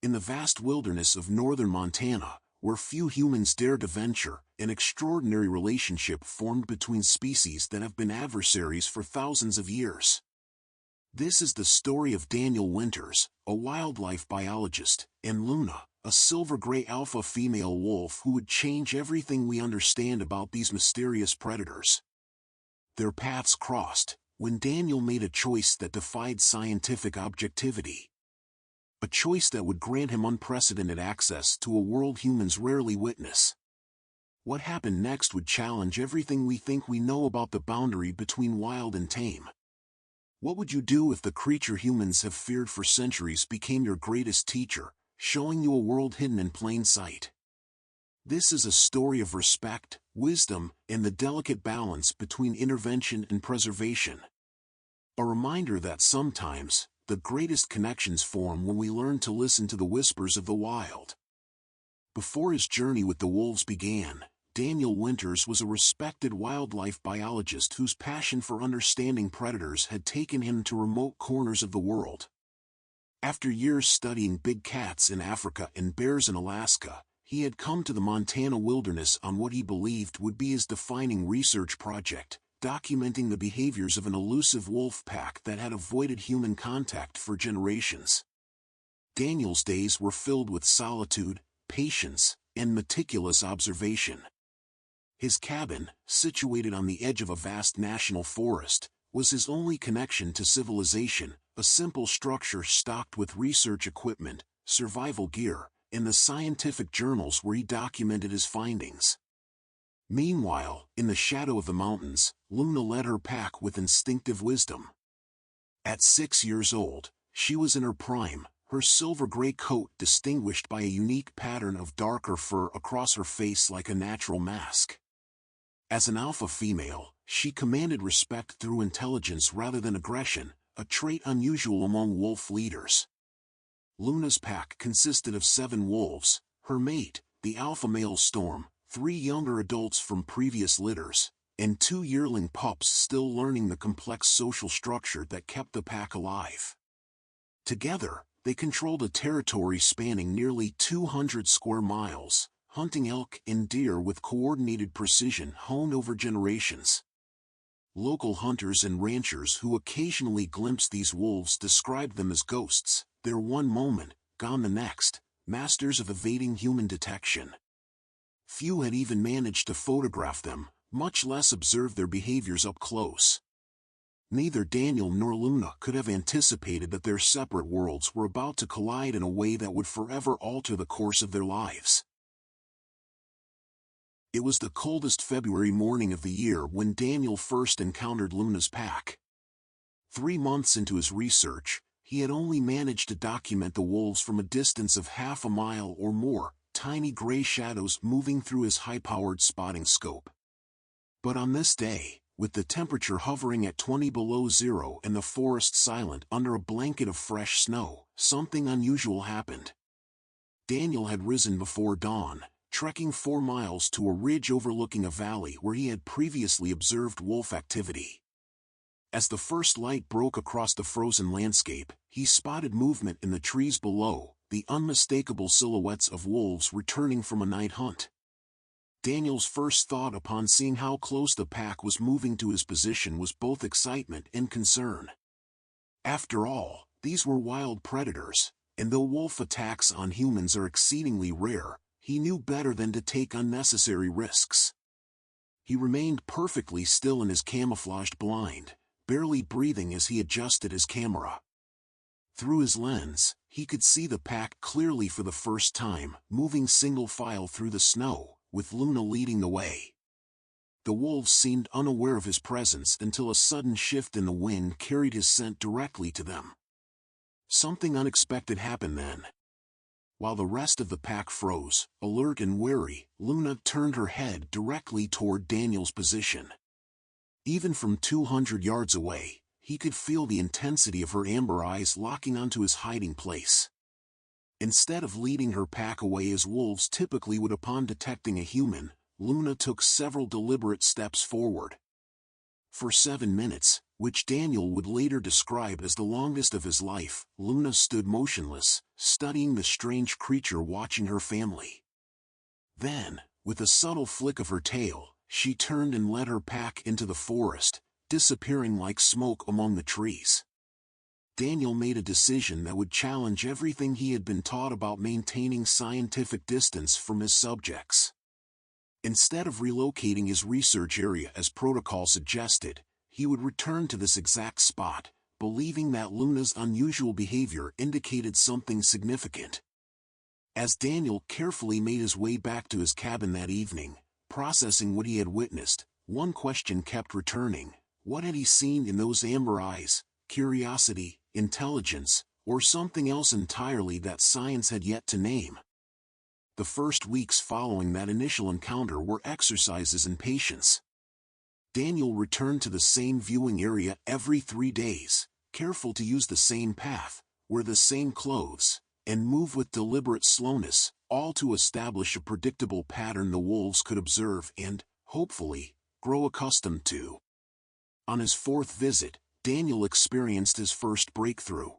In the vast wilderness of northern Montana, where few humans dare to venture, an extraordinary relationship formed between species that have been adversaries for thousands of years. This is the story of Daniel Winters, a wildlife biologist, and Luna, a silver-gray alpha female wolf who would change everything we understand about these mysterious predators. Their paths crossed when Daniel made a choice that defied scientific objectivity. A choice that would grant him unprecedented access to a world humans rarely witness. What happened next would challenge everything we think we know about the boundary between wild and tame. What would you do if the creature humans have feared for centuries became your greatest teacher, showing you a world hidden in plain sight? This is a story of respect, wisdom, and the delicate balance between intervention and preservation. A reminder that sometimes, the greatest connections form when we learn to listen to the whispers of the wild. Before his journey with the wolves began, Daniel Winters was a respected wildlife biologist whose passion for understanding predators had taken him to remote corners of the world. After years studying big cats in Africa and bears in Alaska, he had come to the Montana wilderness on what he believed would be his defining research project, documenting the behaviors of an elusive wolf pack that had avoided human contact for generations. Daniel's days were filled with solitude, patience, and meticulous observation. His cabin, situated on the edge of a vast national forest, was his only connection to civilization, a simple structure stocked with research equipment, survival gear, and the scientific journals where he documented his findings. Meanwhile, in the shadow of the mountains, Luna led her pack with instinctive wisdom. At 6 years old, she was in her prime, her silver-gray coat distinguished by a unique pattern of darker fur across her face like a natural mask. As an alpha female, she commanded respect through intelligence rather than aggression, a trait unusual among wolf leaders. Luna's pack consisted of 7 wolves, her mate, the alpha male Storm, 3 younger adults from previous litters, and 2 yearling pups still learning the complex social structure that kept the pack alive. Together, they controlled a territory spanning nearly 200 square miles, hunting elk and deer with coordinated precision honed over generations. Local hunters and ranchers who occasionally glimpsed these wolves described them as ghosts, there one moment, gone the next, masters of evading human detection. Few had even managed to photograph them, much less observe their behaviors up close. Neither Daniel nor Luna could have anticipated that their separate worlds were about to collide in a way that would forever alter the course of their lives. It was the coldest February morning of the year when Daniel first encountered Luna's pack. 3 months into his research, he had only managed to document the wolves from a distance of half a mile or more, tiny gray shadows moving through his high-powered spotting scope. But on this day, with the temperature hovering at 20 below zero and the forest silent under a blanket of fresh snow, something unusual happened. Daniel had risen before dawn, trekking 4 miles to a ridge overlooking a valley where he had previously observed wolf activity. As the first light broke across the frozen landscape, he spotted movement in the trees below, the unmistakable silhouettes of wolves returning from a night hunt. Daniel's first thought upon seeing how close the pack was moving to his position was both excitement and concern. After all, these were wild predators, and though wolf attacks on humans are exceedingly rare, he knew better than to take unnecessary risks. He remained perfectly still in his camouflaged blind, barely breathing as he adjusted his camera. Through his lens, he could see the pack clearly for the first time, moving single file through the snow, with Luna leading the way. The wolves seemed unaware of his presence until a sudden shift in the wind carried his scent directly to them. Something unexpected happened then. While the rest of the pack froze, alert and wary, Luna turned her head directly toward Daniel's position. Even from 200 yards away, he could feel the intensity of her amber eyes locking onto his hiding place. Instead of leading her pack away as wolves typically would upon detecting a human, Luna took several deliberate steps forward. For 7 minutes, which Daniel would later describe as the longest of his life. Luna stood motionless, studying the strange creature watching her family. Then, with a subtle flick of her tail, she turned and led her pack into the forest, disappearing like smoke among the trees. Daniel made a decision that would challenge everything he had been taught about maintaining scientific distance from his subjects. Instead of relocating his research area as protocol suggested, he would return to this exact spot, believing that Luna's unusual behavior indicated something significant. As Daniel carefully made his way back to his cabin that evening, processing what he had witnessed, one question kept returning. What had he seen in those amber eyes? Curiosity, intelligence, or something else entirely that science had yet to name? The first weeks following that initial encounter were exercises in patience. Daniel returned to the same viewing area every 3 days, careful to use the same path, wear the same clothes, and move with deliberate slowness, all to establish a predictable pattern the wolves could observe and, hopefully, grow accustomed to. On his 4th visit, Daniel experienced his first breakthrough.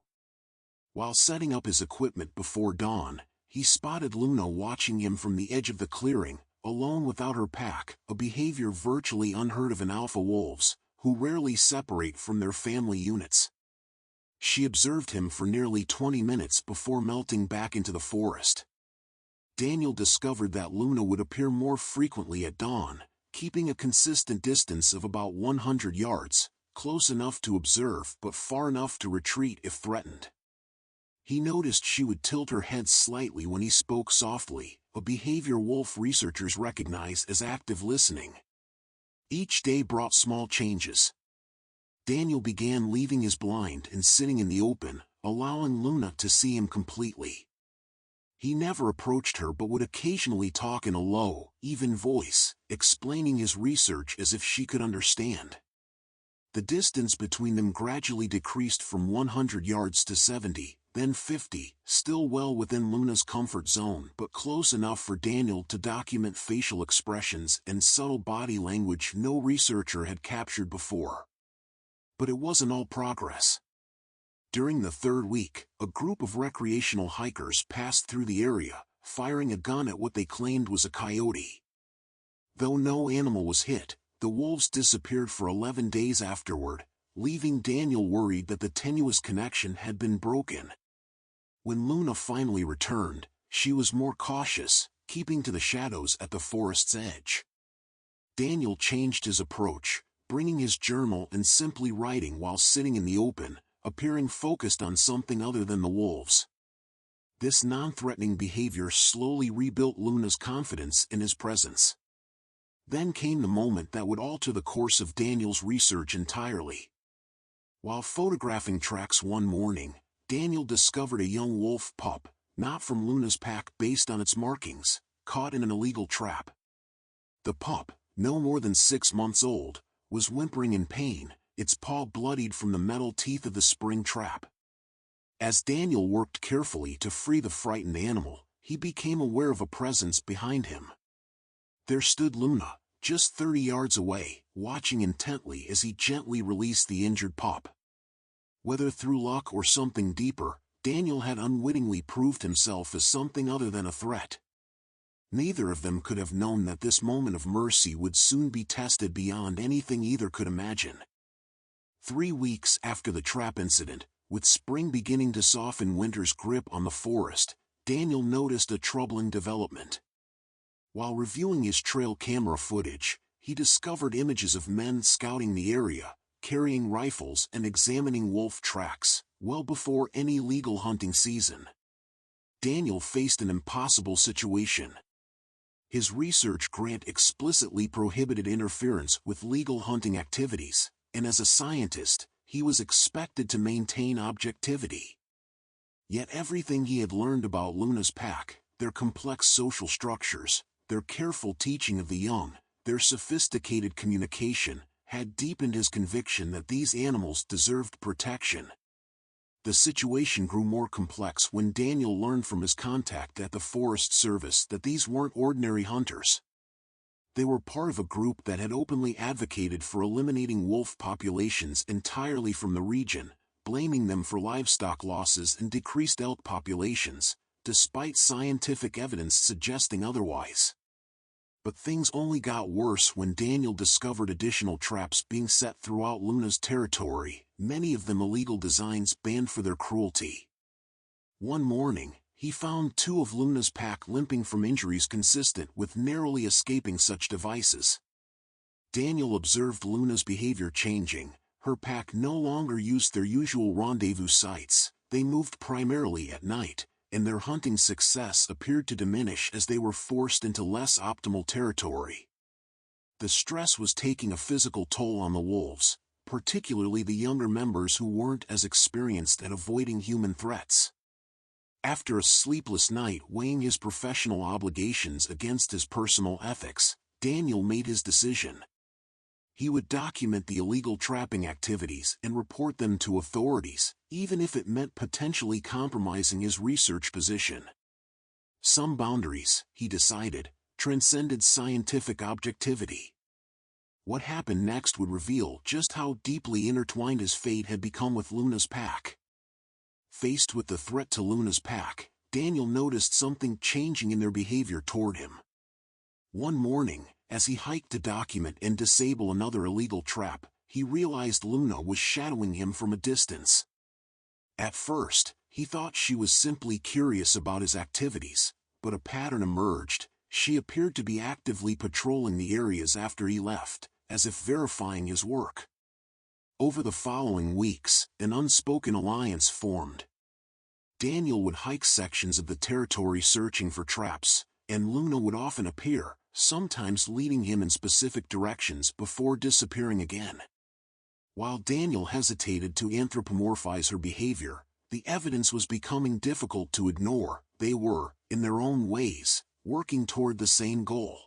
While setting up his equipment before dawn, he spotted Luna watching him from the edge of the clearing, alone without her pack, a behavior virtually unheard of in alpha wolves, who rarely separate from their family units. She observed him for nearly 20 minutes before melting back into the forest. Daniel discovered that Luna would appear more frequently at dawn, keeping a consistent distance of about 100 yards, close enough to observe but far enough to retreat if threatened. He noticed she would tilt her head slightly when he spoke softly, a behavior wolf researchers recognize as active listening. Each day brought small changes. Daniel began leaving his blind and sitting in the open, allowing Luna to see him completely. He never approached her but would occasionally talk in a low, even voice, explaining his research as if she could understand. The distance between them gradually decreased from 100 yards to 70, then 50, still well within Luna's comfort zone but close enough for Daniel to document facial expressions and subtle body language no researcher had captured before. But it wasn't all progress. During the 3rd week, a group of recreational hikers passed through the area, firing a gun at what they claimed was a coyote. Though no animal was hit, the wolves disappeared for 11 days afterward, leaving Daniel worried that the tenuous connection had been broken. When Luna finally returned, she was more cautious, keeping to the shadows at the forest's edge. Daniel changed his approach, bringing his journal and simply writing while sitting in the open, appearing focused on something other than the wolves. This non-threatening behavior slowly rebuilt Luna's confidence in his presence. Then came the moment that would alter the course of Daniel's research entirely. While photographing tracks one morning, Daniel discovered a young wolf pup, not from Luna's pack based on its markings, caught in an illegal trap. The pup, no more than 6 months old, was whimpering in pain, its paw bloodied from the metal teeth of the spring trap. As Daniel worked carefully to free the frightened animal, he became aware of a presence behind him. There stood Luna, just 30 yards away, watching intently as he gently released the injured pup. Whether through luck or something deeper, Daniel had unwittingly proved himself as something other than a threat. Neither of them could have known that this moment of mercy would soon be tested beyond anything either could imagine. 3 weeks after the trap incident, with spring beginning to soften winter's grip on the forest, Daniel noticed a troubling development. While reviewing his trail camera footage, he discovered images of men scouting the area, carrying rifles and examining wolf tracks, well before any legal hunting season. Daniel faced an impossible situation. His research grant explicitly prohibited interference with legal hunting activities, and as a scientist, he was expected to maintain objectivity. Yet everything he had learned about Luna's pack, their complex social structures, their careful teaching of the young, their sophisticated communication, had deepened his conviction that these animals deserved protection. The situation grew more complex when Daniel learned from his contact at the Forest Service that these weren't ordinary hunters. They were part of a group that had openly advocated for eliminating wolf populations entirely from the region, blaming them for livestock losses and decreased elk populations, despite scientific evidence suggesting otherwise. But things only got worse when Daniel discovered additional traps being set throughout Luna's territory, many of them illegal designs banned for their cruelty. One morning, he found two of Luna's pack limping from injuries consistent with narrowly escaping such devices. Daniel observed Luna's behavior changing. Her pack no longer used their usual rendezvous sites, they moved primarily at night, and their hunting success appeared to diminish as they were forced into less optimal territory. The stress was taking a physical toll on the wolves, particularly the younger members who weren't as experienced at avoiding human threats. After a sleepless night weighing his professional obligations against his personal ethics, Daniel made his decision. He would document the illegal trapping activities and report them to authorities, even if it meant potentially compromising his research position. Some boundaries, he decided, transcended scientific objectivity. What happened next would reveal just how deeply intertwined his fate had become with Luna's pack. Faced with the threat to Luna's pack, Daniel noticed something changing in their behavior toward him. One morning, as he hiked to document and disable another illegal trap, he realized Luna was shadowing him from a distance. At first, he thought she was simply curious about his activities, but a pattern emerged. She appeared to be actively patrolling the areas after he left, as if verifying his work. Over the following weeks, an unspoken alliance formed. Daniel would hike sections of the territory searching for traps, and Luna would often appear, sometimes leading him in specific directions before disappearing again. While Daniel hesitated to anthropomorphize her behavior, the evidence was becoming difficult to ignore. They were, in their own ways, working toward the same goal.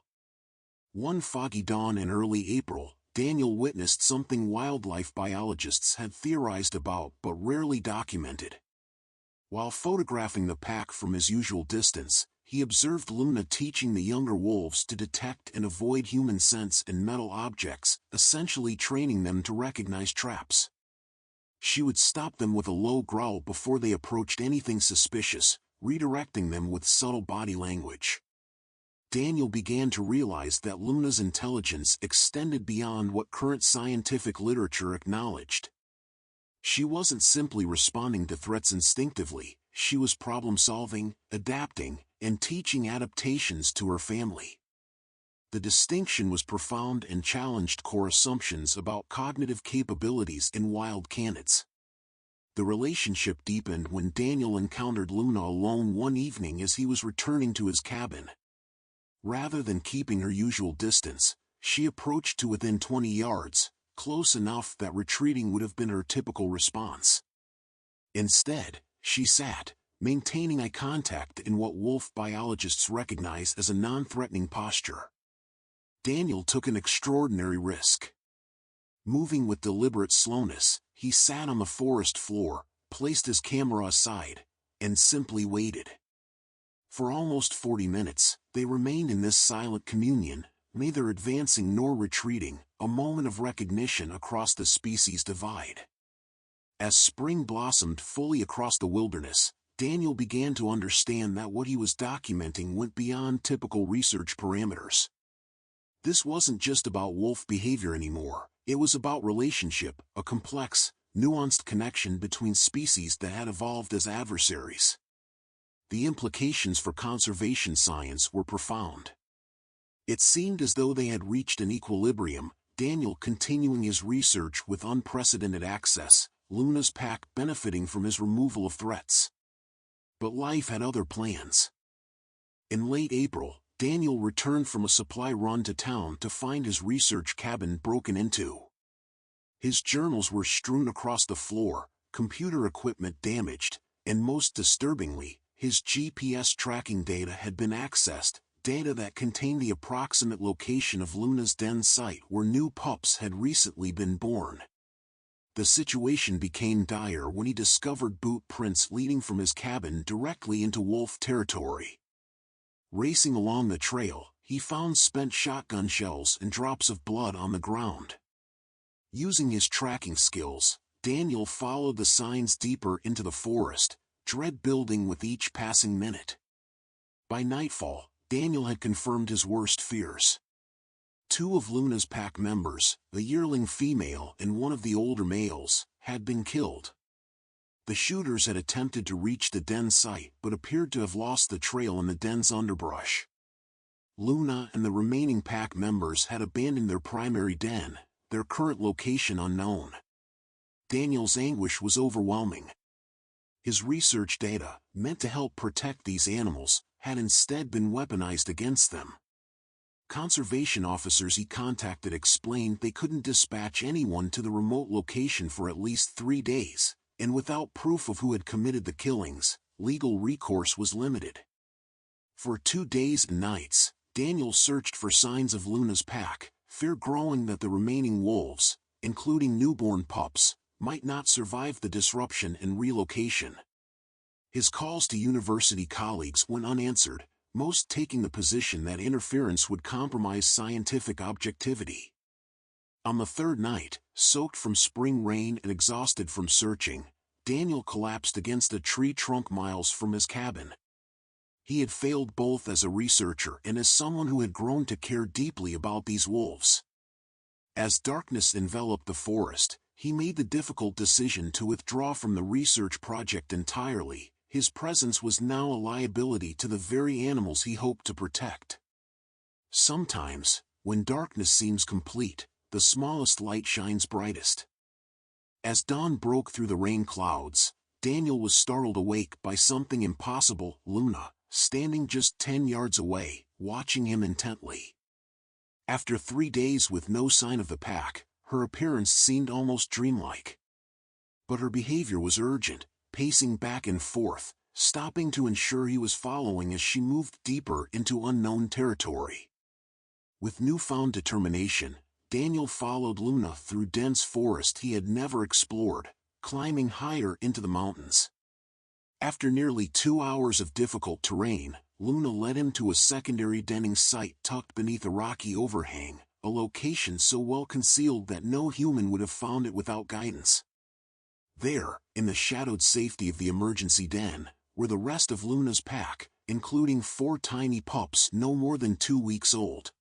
One foggy dawn in early April, Daniel witnessed something wildlife biologists had theorized about but rarely documented. While photographing the pack from his usual distance, he observed Luna teaching the younger wolves to detect and avoid human scents and metal objects, essentially training them to recognize traps. She would stop them with a low growl before they approached anything suspicious, redirecting them with subtle body language. Daniel began to realize that Luna's intelligence extended beyond what current scientific literature acknowledged. She wasn't simply responding to threats instinctively, she was problem-solving, adapting, and teaching adaptations to her family. The distinction was profound and challenged core assumptions about cognitive capabilities in wild canids. The relationship deepened when Daniel encountered Luna alone one evening as he was returning to his cabin. Rather than keeping her usual distance, she approached to within 20 yards, close enough that retreating would have been her typical response. Instead, she sat, maintaining eye contact in what wolf biologists recognize as a non-threatening posture. Daniel took an extraordinary risk. Moving with deliberate slowness, he sat on the forest floor, placed his camera aside, and simply waited. For almost 40 minutes, they remained in this silent communion, neither advancing nor retreating, a moment of recognition across the species divide. As spring blossomed fully across the wilderness, Daniel began to understand that what he was documenting went beyond typical research parameters. This wasn't just about wolf behavior anymore, it was about relationship, a complex, nuanced connection between species that had evolved as adversaries. The implications for conservation science were profound. It seemed as though they had reached an equilibrium, Daniel continuing his research with unprecedented access, Luna's pack benefiting from his removal of threats. But life had other plans. In late April, Daniel returned from a supply run to town to find his research cabin broken into. His journals were strewn across the floor, computer equipment damaged, and most disturbingly, his GPS tracking data had been accessed, data that contained the approximate location of Luna's den site where new pups had recently been born. The situation became dire when he discovered boot prints leading from his cabin directly into wolf territory. Racing along the trail, he found spent shotgun shells and drops of blood on the ground. Using his tracking skills, Daniel followed the signs deeper into the forest, dread building with each passing minute. By nightfall, Daniel had confirmed his worst fears. 2 of Luna's pack members, the yearling female and one of the older males, had been killed. The shooters had attempted to reach the den site but appeared to have lost the trail in the den's underbrush. Luna and the remaining pack members had abandoned their primary den, their current location unknown. Daniel's anguish was overwhelming. His research data, meant to help protect these animals, had instead been weaponized against them. Conservation officers he contacted explained they couldn't dispatch anyone to the remote location for at least 3 days, and without proof of who had committed the killings, legal recourse was limited. For 2 days and nights, Daniel searched for signs of Luna's pack, fear growing that the remaining wolves, including newborn pups, might not survive the disruption and relocation. His calls to university colleagues went unanswered, most taking the position that interference would compromise scientific objectivity. On the 3rd night, soaked from spring rain and exhausted from searching, Daniel collapsed against a tree trunk miles from his cabin. He had failed both as a researcher and as someone who had grown to care deeply about these wolves. As darkness enveloped the forest, he made the difficult decision to withdraw from the research project entirely. His presence was now a liability to the very animals he hoped to protect. Sometimes, when darkness seems complete, the smallest light shines brightest. As dawn broke through the rain clouds, Daniel was startled awake by something impossible: Luna, standing just 10 yards away, watching him intently. After 3 days with no sign of the pack, her appearance seemed almost dreamlike. But her behavior was urgent, pacing back and forth, stopping to ensure he was following as she moved deeper into unknown territory. With newfound determination, Daniel followed Luna through dense forest he had never explored, climbing higher into the mountains. After nearly 2 hours of difficult terrain, Luna led him to a secondary denning site tucked beneath a rocky overhang, a location so well concealed that no human would have found it without guidance. There, in the shadowed safety of the emergency den, were the rest of Luna's pack, including 4 tiny pups no more than 2 weeks old.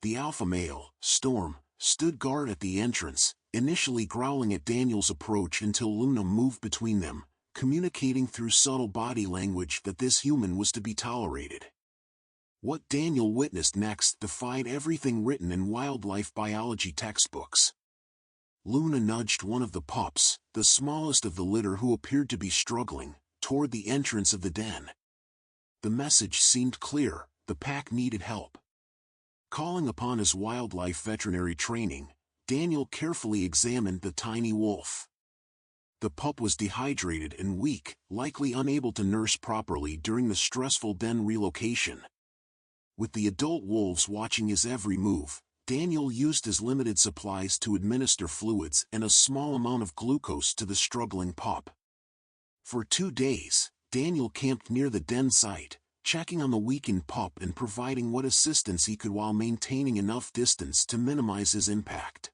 The alpha male, Storm, stood guard at the entrance, initially growling at Daniel's approach until Luna moved between them, communicating through subtle body language that this human was to be tolerated. What Daniel witnessed next defied everything written in wildlife biology textbooks. Luna nudged one of the pups, the smallest of the litter who appeared to be struggling, toward the entrance of the den. The message seemed clear: the pack needed help. Calling upon his wildlife veterinary training, Daniel carefully examined the tiny wolf. The pup was dehydrated and weak, likely unable to nurse properly during the stressful den relocation. With the adult wolves watching his every move, Daniel used his limited supplies to administer fluids and a small amount of glucose to the struggling pup. For 2 days, Daniel camped near the den site, checking on the weakened pup and providing what assistance he could while maintaining enough distance to minimize his impact.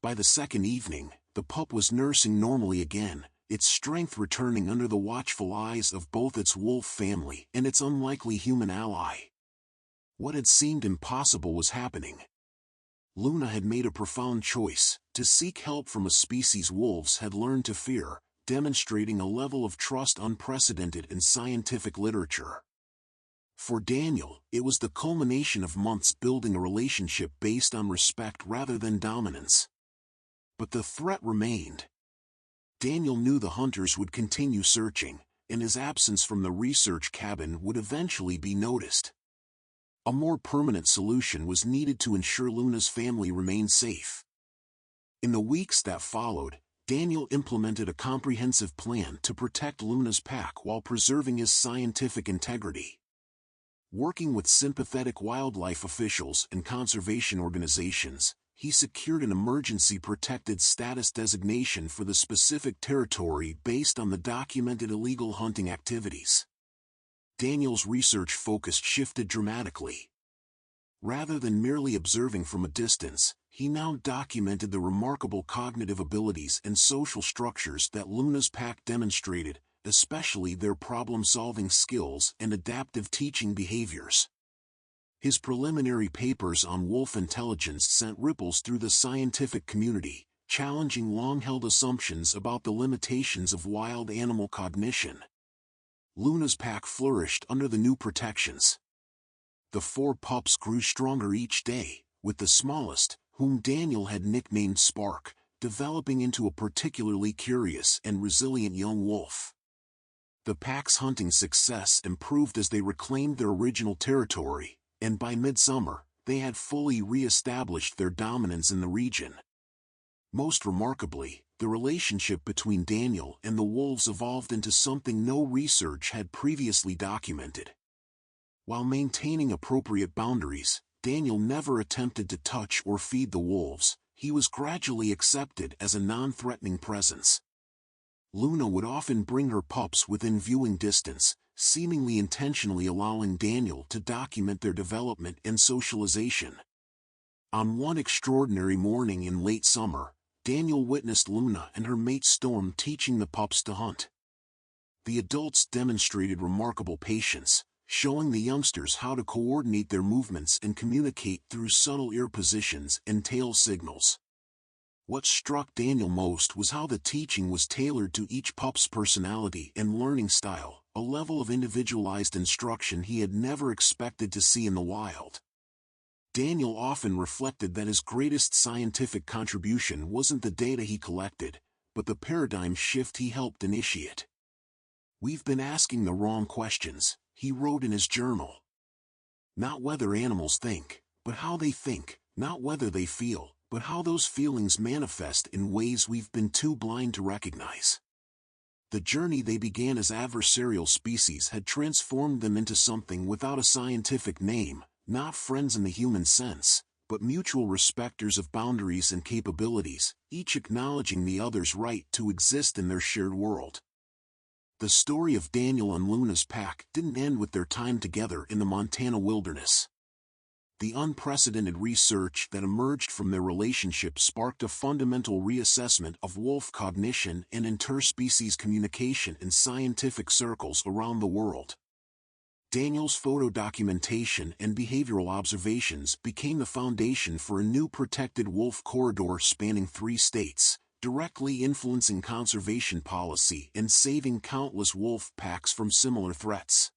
By the 2nd evening, the pup was nursing normally again, its strength returning under the watchful eyes of both its wolf family and its unlikely human ally. What had seemed impossible was happening. Luna had made a profound choice: to seek help from a species wolves had learned to fear, demonstrating a level of trust unprecedented in scientific literature. For Daniel, it was the culmination of months building a relationship based on respect rather than dominance. But the threat remained. Daniel knew the hunters would continue searching, and his absence from the research cabin would eventually be noticed. A more permanent solution was needed to ensure Luna's family remained safe. In the weeks that followed, Daniel implemented a comprehensive plan to protect Luna's pack while preserving his scientific integrity. Working with sympathetic wildlife officials and conservation organizations, he secured an emergency protected status designation for the specific territory based on the documented illegal hunting activities. Daniel's research focus shifted dramatically. Rather than merely observing from a distance, he now documented the remarkable cognitive abilities and social structures that Luna's pack demonstrated, especially their problem-solving skills and adaptive teaching behaviors. His preliminary papers on wolf intelligence sent ripples through the scientific community, challenging long-held assumptions about the limitations of wild animal cognition. Luna's pack flourished under the new protections. The 4 pups grew stronger each day, with the smallest, whom Daniel had nicknamed Spark, developing into a particularly curious and resilient young wolf. The pack's hunting success improved as they reclaimed their original territory, and by midsummer, they had fully re-established their dominance in the region. Most remarkably, the relationship between Daniel and the wolves evolved into something no research had previously documented. While maintaining appropriate boundaries, Daniel never attempted to touch or feed the wolves. He was gradually accepted as a non-threatening presence. Luna would often bring her pups within viewing distance, seemingly intentionally allowing Daniel to document their development and socialization. On one extraordinary morning in late summer, Daniel witnessed Luna and her mate Storm teaching the pups to hunt. The adults demonstrated remarkable patience, showing the youngsters how to coordinate their movements and communicate through subtle ear positions and tail signals. What struck Daniel most was how the teaching was tailored to each pup's personality and learning style, a level of individualized instruction he had never expected to see in the wild. Daniel often reflected that his greatest scientific contribution wasn't the data he collected, but the paradigm shift he helped initiate. "We've been asking the wrong questions," he wrote in his journal. "Not whether animals think, but how they think, not whether they feel, but how those feelings manifest in ways we've been too blind to recognize." The journey they began as adversarial species had transformed them into something without a scientific name, not friends in the human sense, but mutual respecters of boundaries and capabilities, each acknowledging the other's right to exist in their shared world. The story of Daniel and Luna's pack didn't end with their time together in the Montana wilderness. The unprecedented research that emerged from their relationship sparked a fundamental reassessment of wolf cognition and interspecies communication in scientific circles around the world. Daniel's photo documentation and behavioral observations became the foundation for a new protected wolf corridor spanning 3 states, directly influencing conservation policy and saving countless wolf packs from similar threats.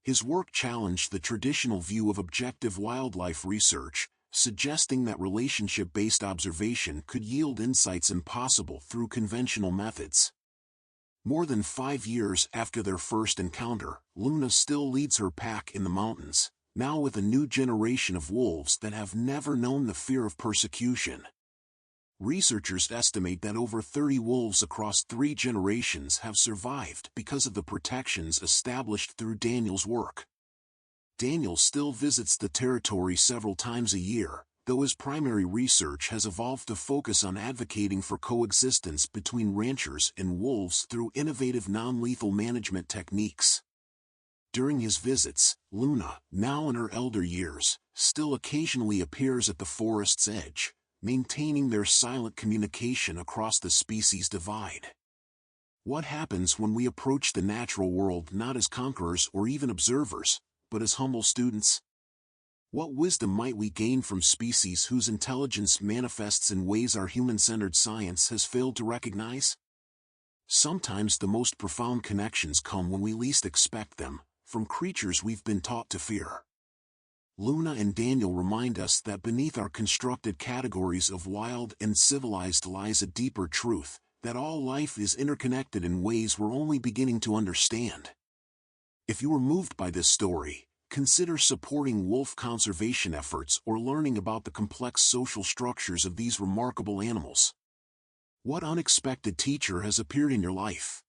His work challenged the traditional view of objective wildlife research, suggesting that relationship-based observation could yield insights impossible through conventional methods. More than 5 years after their first encounter, Luna still leads her pack in the mountains, now with a new generation of wolves that have never known the fear of persecution. Researchers estimate that over 30 wolves across 3 generations have survived because of the protections established through Daniel's work. Daniel still visits the territory several times a year, though his primary research has evolved to focus on advocating for coexistence between ranchers and wolves through innovative non-lethal management techniques. During his visits, Luna, now in her elder years, still occasionally appears at the forest's edge, maintaining their silent communication across the species divide. What happens when we approach the natural world not as conquerors or even observers, but as humble students? What wisdom might we gain from species whose intelligence manifests in ways our human-centered science has failed to recognize? Sometimes the most profound connections come when we least expect them, from creatures we've been taught to fear. Luna and Daniel remind us that beneath our constructed categories of wild and civilized lies a deeper truth, that all life is interconnected in ways we're only beginning to understand. If you were moved by this story, consider supporting wolf conservation efforts or learning about the complex social structures of these remarkable animals. What unexpected teacher has appeared in your life?